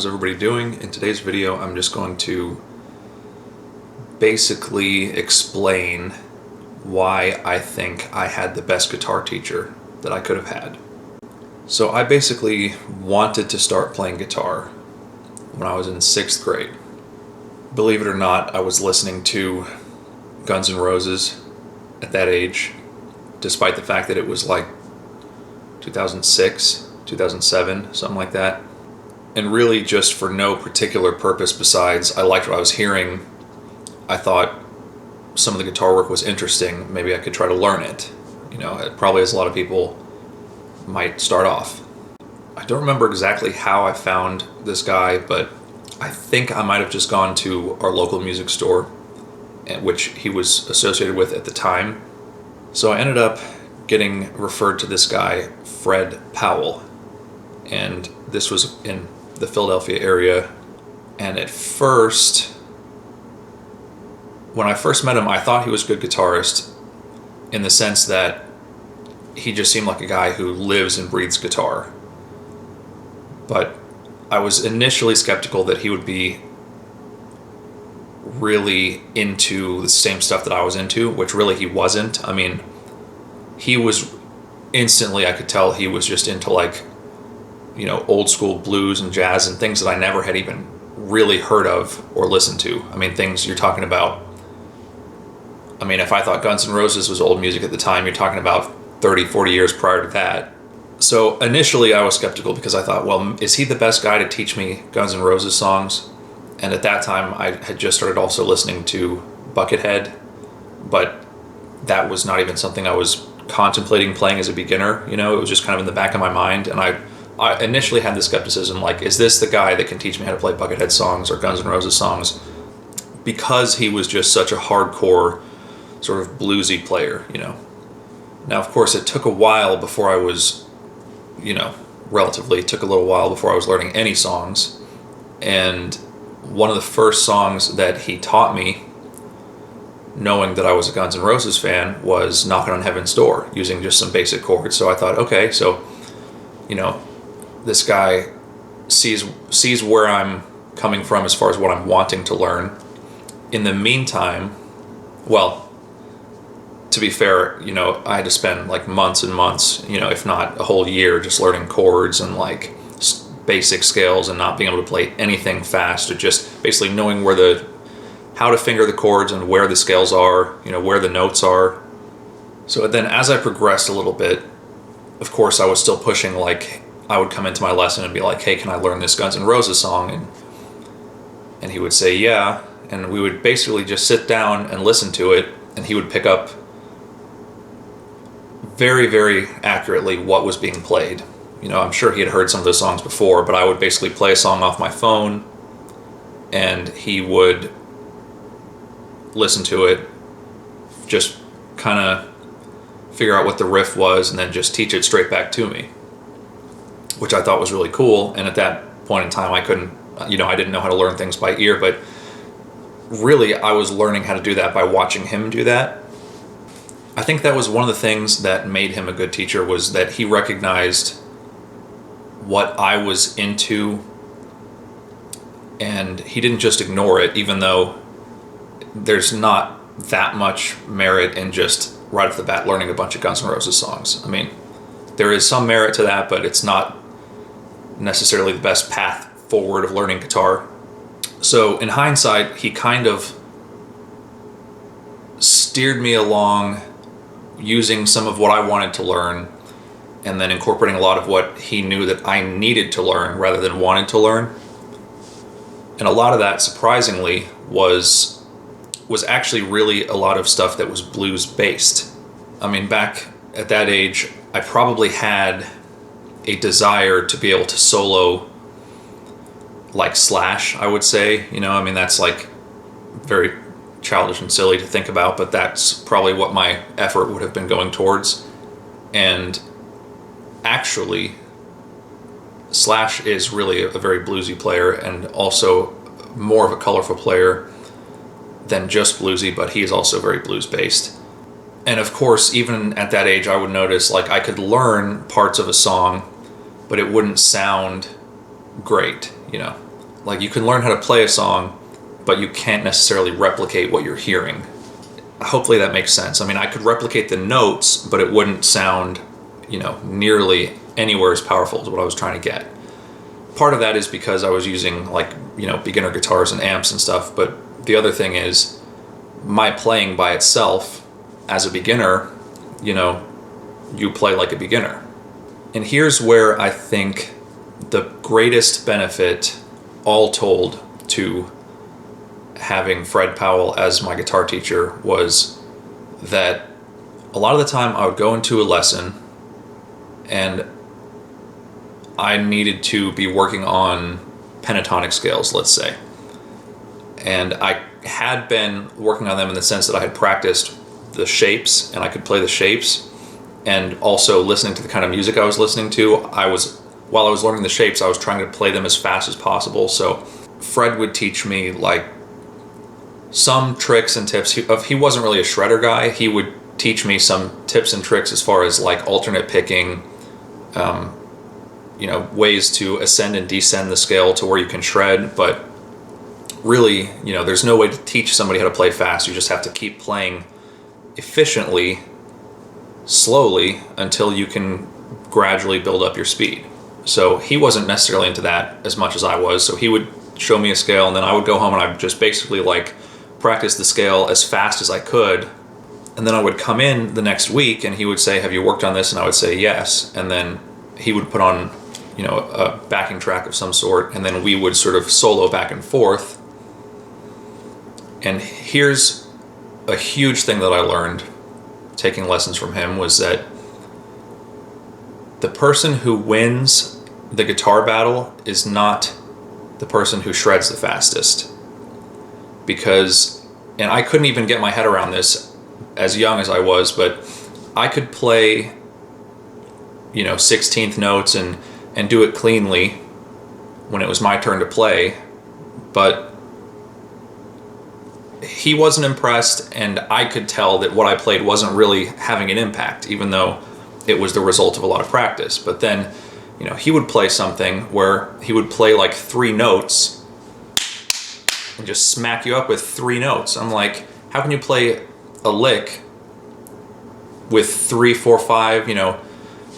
How's everybody doing? In today's video, I'm just going to basically explain why I think I had the best guitar teacher that I could have had. So I basically wanted to start playing guitar when I was in 6th grade. Believe it or not, I was listening to Guns N' Roses at that age, despite the fact that it was like 2006, 2007, something like that. And really just for no particular purpose besides I liked what I was hearing. I thought some of the guitar work was interesting. Maybe I could try to learn it. Probably as a lot of people might start off. I don't remember exactly how I found this guy, but I think I might have just gone to our local music store, which he was associated with at the time. So I ended up getting referred to this guy, Fred Powell. And this was in the Philadelphia area. And at first, when I first met him, I thought he was a good guitarist in the sense that he just seemed like a guy who lives and breathes guitar. But I was initially skeptical that he would be really into the same stuff that I was into, which really he wasn't. I mean, he was instantly, I could tell he was just into old school blues and jazz and things that I never had even really heard of or listened to. I mean, things you're talking about. I mean, if I thought Guns N' Roses was old music at the time, you're talking about 30, 40 years prior to that. So initially I was skeptical because I thought, well, is he the best guy to teach me Guns N' Roses songs? And at that time I had just started also listening to Buckethead, but that was not even something I was contemplating playing as a beginner. It was just kind of in the back of my mind. And I initially had the skepticism, is this the guy that can teach me how to play Buckethead songs or Guns N' Roses songs? Because he was just such a hardcore sort of bluesy player, Now, of course, it took a while before I was, relatively took a little while before I was learning any songs. And one of the first songs that he taught me, knowing that I was a Guns N' Roses fan, was Knockin' on Heaven's Door, using just some basic chords. So I thought, okay, so, this guy sees where I'm coming from as far as what I'm wanting to learn. In the meantime, well, to be fair, I had to spend months and months, if not a whole year, just learning chords and basic scales and not being able to play anything fast, or just basically knowing how to finger the chords and where the scales are, where the notes are. So then as I progressed a little bit, of course I was still pushing, I would come into my lesson and be like, hey, can I learn this Guns N' Roses song? And he would say, yeah. And we would basically just sit down and listen to it, and he would pick up very, very accurately what was being played. I'm sure he had heard some of those songs before, but I would basically play a song off my phone, and he would listen to it, just kind of figure out what the riff was, and then just teach it straight back to me, which I thought was really cool. And at that point in time, I couldn't, I didn't know how to learn things by ear, but really I was learning how to do that by watching him do that. I think that was one of the things that made him a good teacher, was that he recognized what I was into, and he didn't just ignore it, even though there's not that much merit in just right off the bat learning a bunch of Guns N' Roses songs. I mean, there is some merit to that, but it's not necessarily the best path forward of learning guitar. So in hindsight, he kind of steered me along using some of what I wanted to learn, and then incorporating a lot of what he knew that I needed to learn rather than wanted to learn. And a lot of that, surprisingly, was actually really a lot of stuff that was blues based. I mean, back at that age, I probably had a desire to be able to solo like Slash, I would say. That's very childish and silly to think about, but that's probably what my effort would have been going towards. And actually, Slash is really a very bluesy player, and also more of a colorful player than just bluesy, but he is also very blues based. And of course, even at that age, I would notice I could learn parts of a song, but it wouldn't sound great, Like, you can learn how to play a song, but you can't necessarily replicate what you're hearing. Hopefully that makes sense. I mean, I could replicate the notes, but it wouldn't sound, nearly anywhere as powerful as what I was trying to get. Part of that is because I was using, like, beginner guitars and amps and stuff, but the other thing is my playing by itself as a beginner, you play like a beginner. And here's where I think the greatest benefit, all told, to having Fred Powell as my guitar teacher was that a lot of the time I would go into a lesson and I needed to be working on pentatonic scales, let's say. And I had been working on them in the sense that I had practiced the shapes and I could play the shapes, and also listening to the kind of music I was listening to, while I was learning the shapes, I was trying to play them as fast as possible. So Fred would teach me like some tricks and tips. He wasn't really a shredder guy. He would teach me some tips and tricks as far as like alternate picking, ways to ascend and descend the scale to where you can shred. But really, there's no way to teach somebody how to play fast. You just have to keep playing efficiently, slowly, until you can gradually build up your speed. So he wasn't necessarily into that as much as I was. So he would show me a scale, and then I would go home and I would just basically like practice the scale as fast as I could. And then I would come in the next week and he would say, "Have you worked on this?" And I would say yes. And then he would put on, a backing track of some sort, and then we would sort of solo back and forth. And here's a huge thing that I learned taking lessons from him, was that the person who wins the guitar battle is not the person who shreds the fastest. Because, and I couldn't even get my head around this as young as I was, but I could play, 16th notes and do it cleanly when it was my turn to play, but he wasn't impressed, and I could tell that what I played wasn't really having an impact, even though it was the result of a lot of practice. But then, he would play something where he would play like 3 notes and just smack you up with 3 notes. I'm like, how can you play a lick with 3, 4, 5,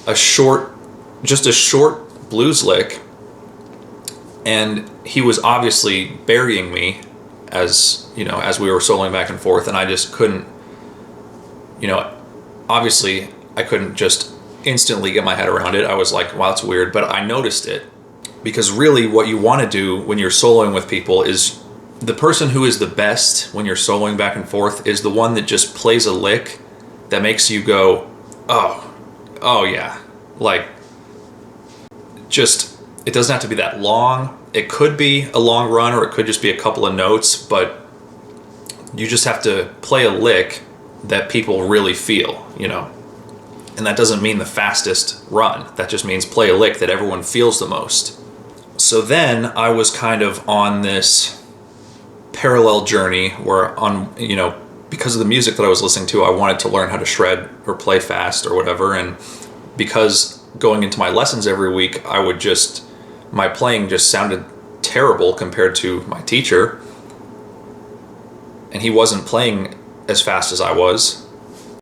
a short blues lick? And he was obviously burying me as we were soloing back and forth, and I just couldn't, obviously I couldn't just instantly get my head around it. I was like, wow, that's weird, but I noticed it, because really what you want to do when you're soloing with people is, the person who is the best when you're soloing back and forth is the one that just plays a lick that makes you go, oh yeah, like, just, it doesn't have to be that long. It could be a long run, or it could just be a couple of notes, but you just have to play a lick that people really feel, And that doesn't mean the fastest run. That just means play a lick that everyone feels the most. So then I was kind of on this parallel journey where, because of the music that I was listening to, I wanted to learn how to shred or play fast or whatever. And because going into my lessons every week, my playing just sounded terrible compared to my teacher. And he wasn't playing as fast as I was.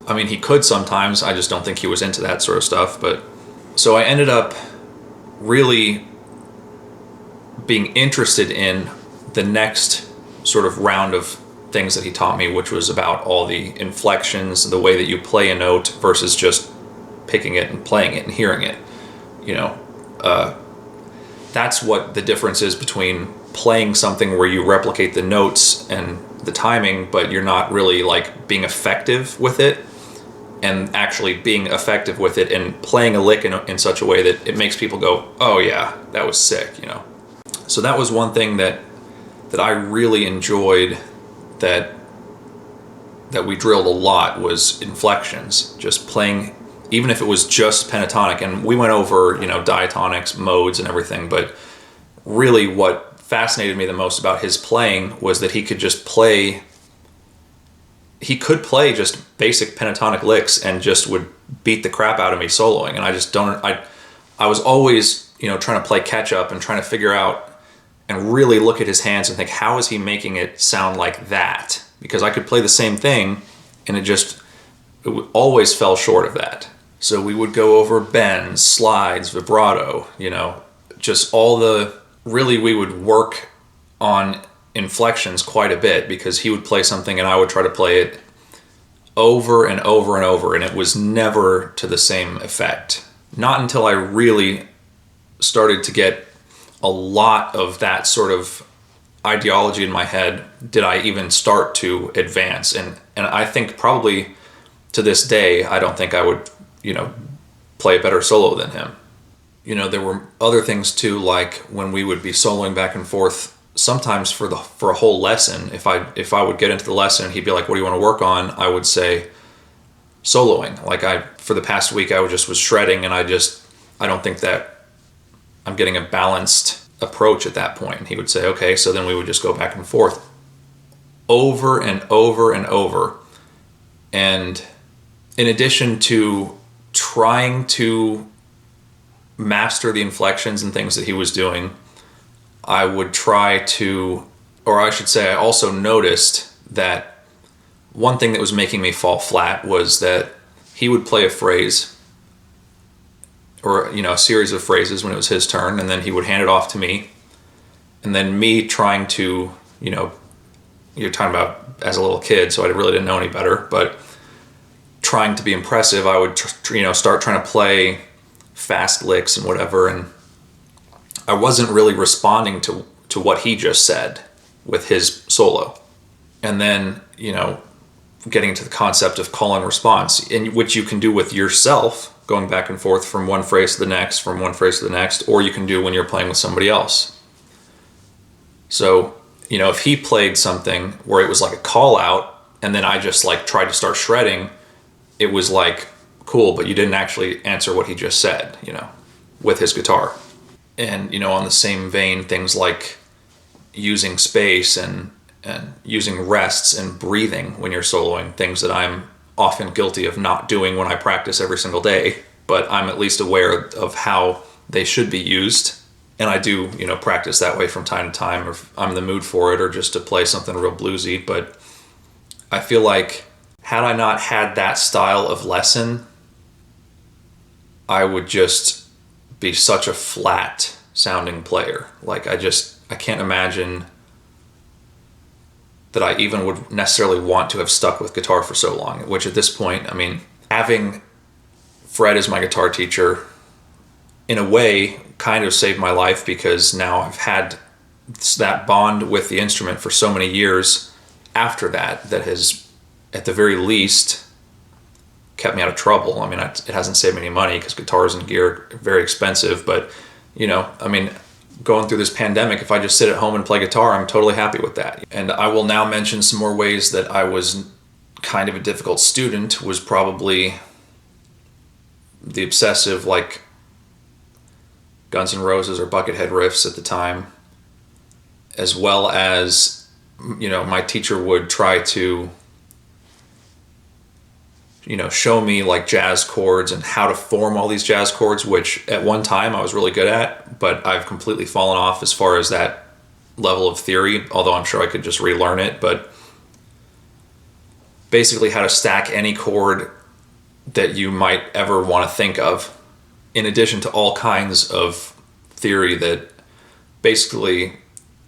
I mean, he could sometimes, I just don't think he was into that sort of stuff. But so I ended up really being interested in the next sort of round of things that he taught me, which was about all the inflections, the way that you play a note versus just picking it and playing it and hearing it. That's what the difference is between playing something where you replicate the notes and the timing, but you're not really like being effective with it, and actually being effective with it and playing a lick in such a way that it makes people go, oh yeah, that was sick, So that was one thing that I really enjoyed, that we drilled a lot, was inflections, just playing, even if it was just pentatonic. And we went over, diatonics, modes and everything, but really what fascinated me the most about his playing was that he could play just basic pentatonic licks and just would beat the crap out of me soloing. And I was always, trying to play catch up and trying to figure out, and really look at his hands and think, how is he making it sound like that? Because I could play the same thing and it always fell short of that. So we would go over bends, slides, vibrato, just we would work on inflections quite a bit, because he would play something and I would try to play it over and over and over, and it was never to the same effect. Not until I really started to get a lot of that sort of ideology in my head did I even start to advance. And I think probably to this day, I don't think I would, play a better solo than him. There were other things too, like when we would be soloing back and forth, sometimes for a whole lesson, if I would get into the lesson, he'd be like, what do you want to work on? I would say soloing. Like for the past week, I was shredding, and I don't think that I'm getting a balanced approach at that point. And he would say, okay, so then we would just go back and forth over and over and over. And in addition to trying to master the inflections and things that he was doing, I would try to, or I should say, I also noticed that one thing that was making me fall flat was that he would play a phrase, or a series of phrases when it was his turn, and then he would hand it off to me, and then me trying to, you're talking about as a little kid, so I really didn't know any better, but trying to be impressive, I would start trying to play fast licks and whatever, and I wasn't really responding to what he just said with his solo. And then, getting to the concept of call and response, in which you can do with yourself, going back and forth from one phrase to the next, from one phrase to the next, or you can do when you're playing with somebody else. So, if he played something where it was like a call out, and then I just tried to start shredding, it was like, cool, but you didn't actually answer what he just said, with his guitar. And, on the same vein, things like using space and using rests and breathing when you're soloing, things that I'm often guilty of not doing when I practice every single day, but I'm at least aware of how they should be used. And I do, practice that way from time to time, or if I'm in the mood for it, or just to play something real bluesy. But I feel like had I not had that style of lesson, I would just be such a flat sounding player. Like I can't imagine that I even would necessarily want to have stuck with guitar for so long, which at this point, having Fred as my guitar teacher in a way kind of saved my life, because now I've had that bond with the instrument for so many years after that has, at the very least, kept me out of trouble. It hasn't saved me any money, because guitars and gear are very expensive, but going through this pandemic, if I just sit at home and play guitar, I'm totally happy with that. And I will now mention some more ways that I was kind of a difficult student. Was probably the obsessive, Guns N' Roses or Buckethead riffs at the time, as well as, my teacher would try to, show me jazz chords and how to form all these jazz chords, which at one time I was really good at, but I've completely fallen off as far as that level of theory, although I'm sure I could just relearn it. But basically how to stack any chord that you might ever want to think of, in addition to all kinds of theory that basically,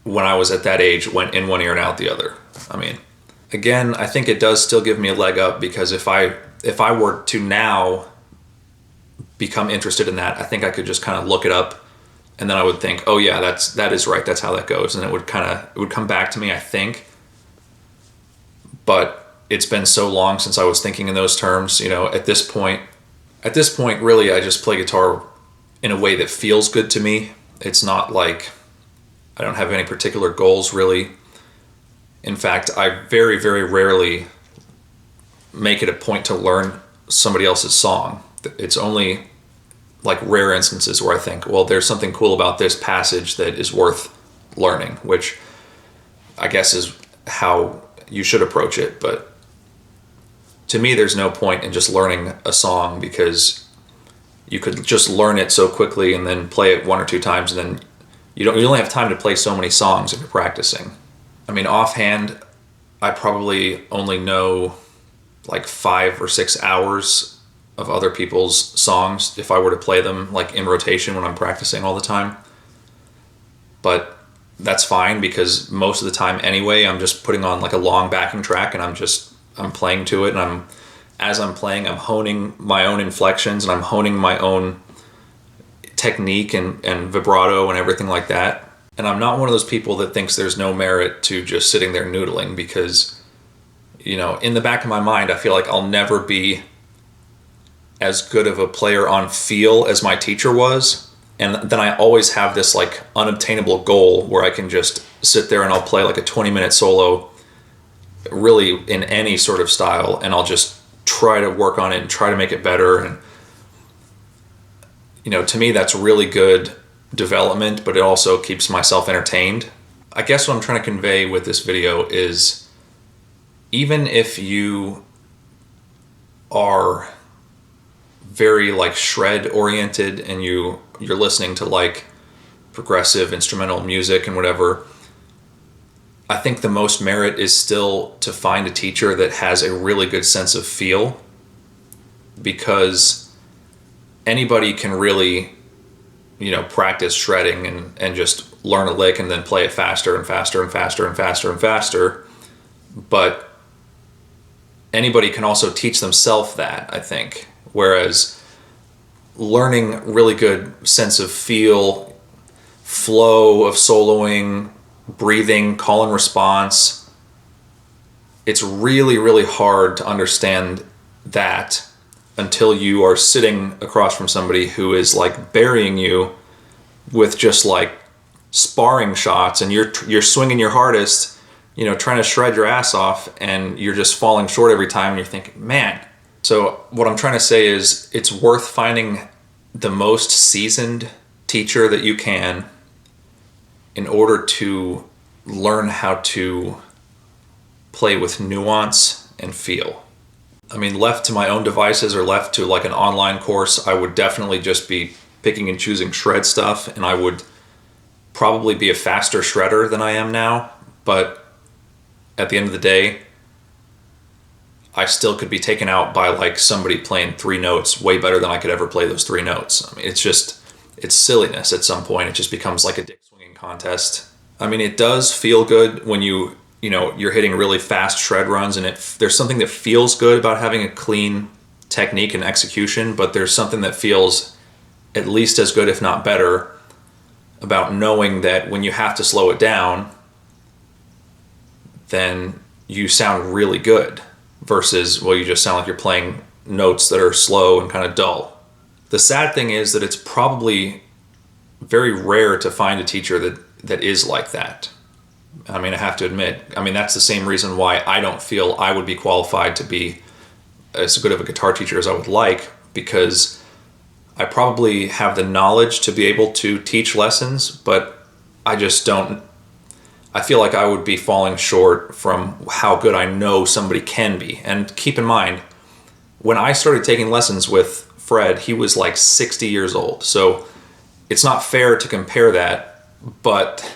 when I was at that age, went in one ear and out the other. Again, I think it does still give me a leg up, because if I were to now become interested in that, I think I could just kind of look it up, and then I would think, oh yeah, that is right, that's how that goes, and it would come back to me, I think. But it's been so long since I was thinking in those terms. At this point, really, I just play guitar in a way that feels good to me. It's not like I don't have any particular goals, really. In fact, I very, very rarely make it a point to learn somebody else's song. It's only rare instances where I think, well, there's something cool about this passage that is worth learning, which I guess is how you should approach it. But to me, there's no point in just learning a song, because you could just learn it so quickly and then play it one or two times and then you only have time to play so many songs if you're practicing. I mean, offhand, I probably only know like 5 or 6 hours of other people's songs if I were to play them like in rotation when I'm practicing all the time. But that's fine because most of the time anyway, I'm just putting on like a long backing track and I'm playing to it, and as I'm playing, I'm honing my own inflections and I'm honing my own technique and vibrato and everything like that. And I'm not one of those people that thinks there's no merit to just sitting there noodling, because, you know, in the back of my mind, I feel like I'll never be as good of a player on feel as my teacher was. And then I always have this like unobtainable goal where I can just sit there and I'll play like a 20-minute solo really in any sort of style, and I'll just try to work on it and try to make it better. And, you know, to me, that's really good development, but it also keeps myself entertained. I guess what I'm trying to convey with this video is, even if you are very like shred oriented and you're listening to like progressive instrumental music and whatever, I think the most merit is still to find a teacher that has a really good sense of feel, because anybody can really, you know, practice shredding and just learn a lick and then play it faster and faster and faster and faster and faster. But anybody can also teach themselves that, I think. Whereas learning really good sense of feel, flow of soloing, breathing, call and response, it's really, really hard to understand that until you are sitting across from somebody who is like burying you with just like sparring shots, and you're swinging your hardest, you know, trying to shred your ass off, and you're just falling short every time, and you're thinking, man. So what I'm trying to say is, it's worth finding the most seasoned teacher that you can in order to learn how to play with nuance and feel. I mean, left to my own devices or left to like an online course, I would definitely just be picking and choosing shred stuff, and I would probably be a faster shredder than I am now. But at the end of the day, I still could be taken out by like somebody playing 3 notes way better than I could ever play those 3 notes. I mean, it's silliness at some point. It just becomes like a dick swinging contest. I mean, it does feel good when you know, you're hitting really fast shred runs, and there's something that feels good about having a clean technique and execution, but there's something that feels at least as good, if not better, about knowing that when you have to slow it down, then you sound really good, versus, well, you just sound like you're playing notes that are slow and kind of dull. The sad thing is that it's probably very rare to find a teacher that is like that. I mean, I have to admit, I mean, that's the same reason why I don't feel I would be qualified to be as good of a guitar teacher as I would like, because I probably have the knowledge to be able to teach lessons, but I just don't. I feel like I would be falling short from how good I know somebody can be. And keep in mind, when I started taking lessons with Fred, he was like 60 years old. So it's not fair to compare that, but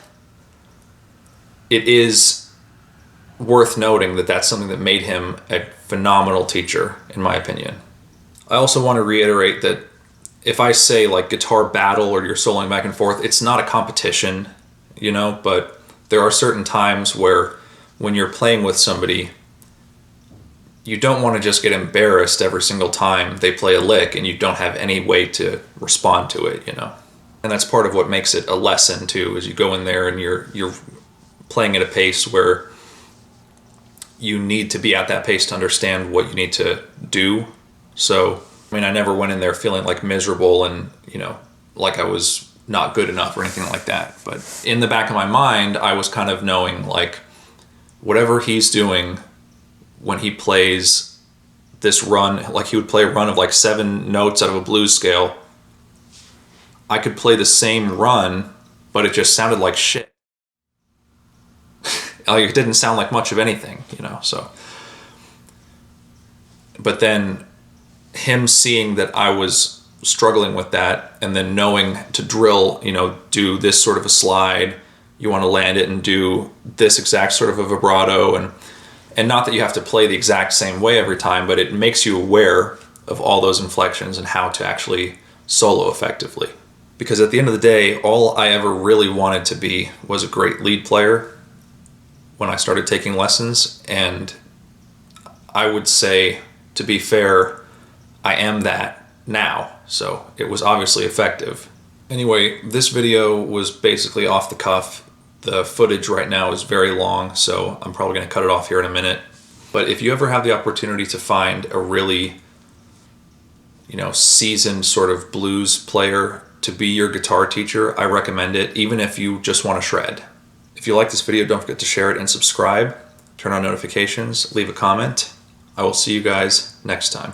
it is worth noting that that's something that made him a phenomenal teacher, in my opinion. I also want to reiterate that if I say like guitar battle or you're soloing back and forth, it's not a competition, you know, but there are certain times where when you're playing with somebody, you don't want to just get embarrassed every single time they play a lick and you don't have any way to respond to it, you know. And that's part of what makes it a lesson too, is you go in there and you're playing at a pace where you need to be at that pace to understand what you need to do. So, I mean, I never went in there feeling like miserable and, you know, like I was not good enough or anything like that. But in the back of my mind, I was kind of knowing like whatever he's doing when he plays this run, like he would play a run of like 7 notes out of a blues scale, I could play the same run, but it just sounded like shit. Like it didn't sound like much of anything, you know, so. But then him seeing that I was struggling with that, and then knowing to drill, do this sort of a slide, you want to land it and do this exact sort of a vibrato, and not that you have to play the exact same way every time, but it makes you aware of all those inflections and how to actually solo effectively. Because at the end of the day, all I ever really wanted to be was a great lead player when I started taking lessons, and I would say, to be fair, I am that now, so it was obviously effective. Anyway, this video was basically off the cuff. The footage right now is very long, so I'm probably going to cut it off here in a minute. But if you ever have the opportunity to find a really, seasoned sort of blues player to be your guitar teacher, I recommend it, even if you just want to shred. If you like this video, don't forget to share it and subscribe. Turn on notifications, leave a comment. I will see you guys next time.